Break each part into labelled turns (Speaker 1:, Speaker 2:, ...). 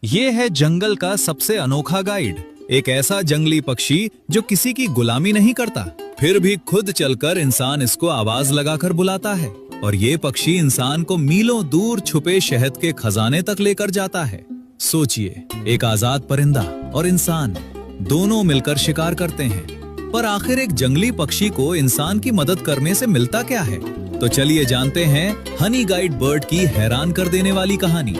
Speaker 1: ये है जंगल का सबसे अनोखा गाइड। एक ऐसा जंगली पक्षी जो किसी की गुलामी नहीं करता, फिर भी खुद चलकर इंसान इसको आवाज लगाकर बुलाता है। और ये पक्षी इंसान को मीलों दूर छुपे शहद के खजाने तक लेकर जाता है। सोचिए, एक आजाद परिंदा और इंसान दोनों मिलकर शिकार करते हैं, पर आखिर एक जंगली पक्षी को इंसान की मदद करने से मिलता क्या है? तो चलिए जानते हैं हनी गाइड बर्ड की हैरान कर देने वाली कहानी।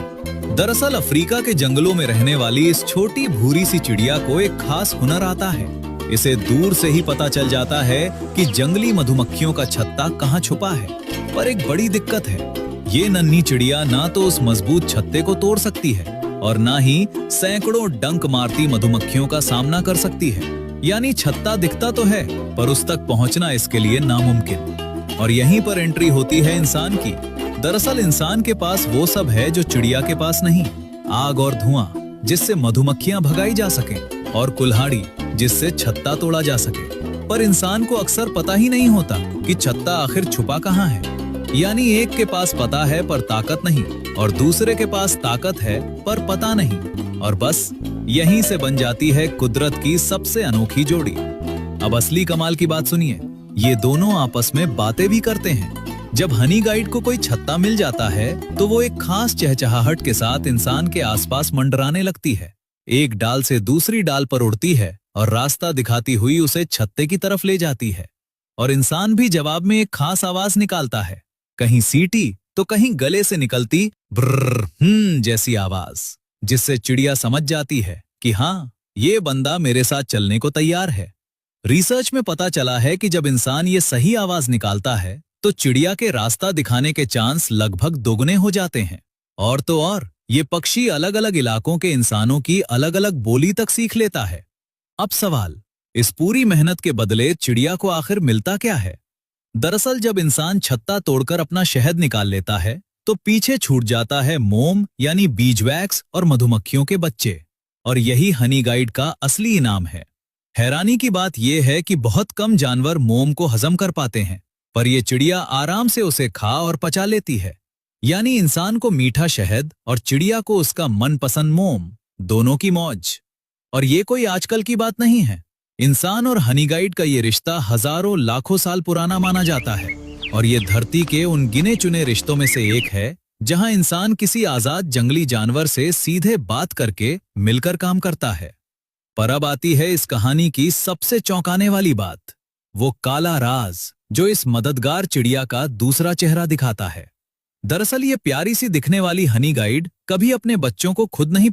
Speaker 1: दरअसल अफ्रीका के जंगलों में रहने वाली इस छोटी भूरी सी चिड़िया को एक खास हुनर आता है। इसे दूर से ही पता चल जाता है कि जंगली मधुमक्खियों का छत्ता कहाँ छुपा है। पर एक बड़ी दिक्कत है, ये नन्ही चिड़िया ना तो उस मजबूत छत्ते को तोड़ सकती है और ना ही सैकड़ों डंक मारती मधुमक्खियों का सामना कर सकती है। यानी छत्ता दिखता तो है, पर उस तक पहुंचना इसके लिए नामुमकिन। और यहीं पर एंट्री होती है इंसान की। दरअसल इंसान के पास वो सब है जो चिड़िया के पास नहीं। आग और धुआं, जिससे मधुमक्खियां भगाई जा सकें, और कुल्हाड़ी, जिससे छत्ता तोड़ा जा सके। पर इंसान को अक्सर पता ही नहीं होता कि छत्ता आखिर छुपा कहाँ है। यानी एक के पास पता है पर ताकत नहीं, और दूसरे के पास ताकत है पर पता नहीं। और बस यहीं से बन जाती है कुदरत की सबसे अनोखी जोड़ी। अब असली कमाल की बात सुनिए, ये दोनों आपस में बातें भी करते हैं। जब हनी गाइड को कोई छत्ता मिल जाता है तो वो एक खास चहचहाहट के साथ इंसान के आसपास मंडराने लगती है। एक डाल से दूसरी डाल पर उड़ती है और रास्ता दिखाती हुई उसे छत्ते की तरफ ले जाती है। और इंसान भी जवाब में एक खास आवाज निकालता है, कहीं सीटी तो कहीं गले से निकलती ब्रर जैसी आवाज, जिससे चिड़िया समझ जाती है कि हाँ, ये बंदा मेरे साथ चलने को तैयार है। रिसर्च में पता चला है कि जब इंसान ये सही आवाज निकालता है तो चिड़िया के रास्ता दिखाने के चांस लगभग दोगुने हो जाते हैं। और तो और ये पक्षी अलग अलग इलाकों के इंसानों की अलग अलग बोली तक सीख लेता है। अब सवाल, इस पूरी मेहनत के बदले चिड़िया को आखिर मिलता क्या है? दरअसल जब इंसान छत्ता तोड़कर अपना शहद निकाल लेता है तो पीछे छूट जाता है मोम यानी बीजवैक्स और मधुमक्खियों के बच्चे। और यही हनी गाइड का असली इनाम है। हैरानी की बात यह है कि बहुत कम जानवर मोम को हजम कर पाते हैं, पर यह चिड़िया आराम से उसे खा और पचा लेती है। यानी इंसान को मीठा शहद और चिड़िया को उसका मनपसंद मोम, दोनों की मौज। और ये कोई आजकल की बात नहीं है। इंसान और हनी गाइड का ये रिश्ता हजारों लाखों साल पुराना माना जाता है। और ये धरती के उन गिने चुने रिश्तों में से एक है जहां इंसान किसी आजाद जंगली जानवर से सीधे बात करके मिलकर काम करता है। पर अब आती है इस कहानी की सबसे चौंकाने वाली बात, वो काला राज जो इस मददगार चिड़िया का दूसरा चेहरा दिखाता है। दरअसल ये प्यारी सी दिखने वाली हनी गाइड कभी अपने बच्चों को खुद नहीं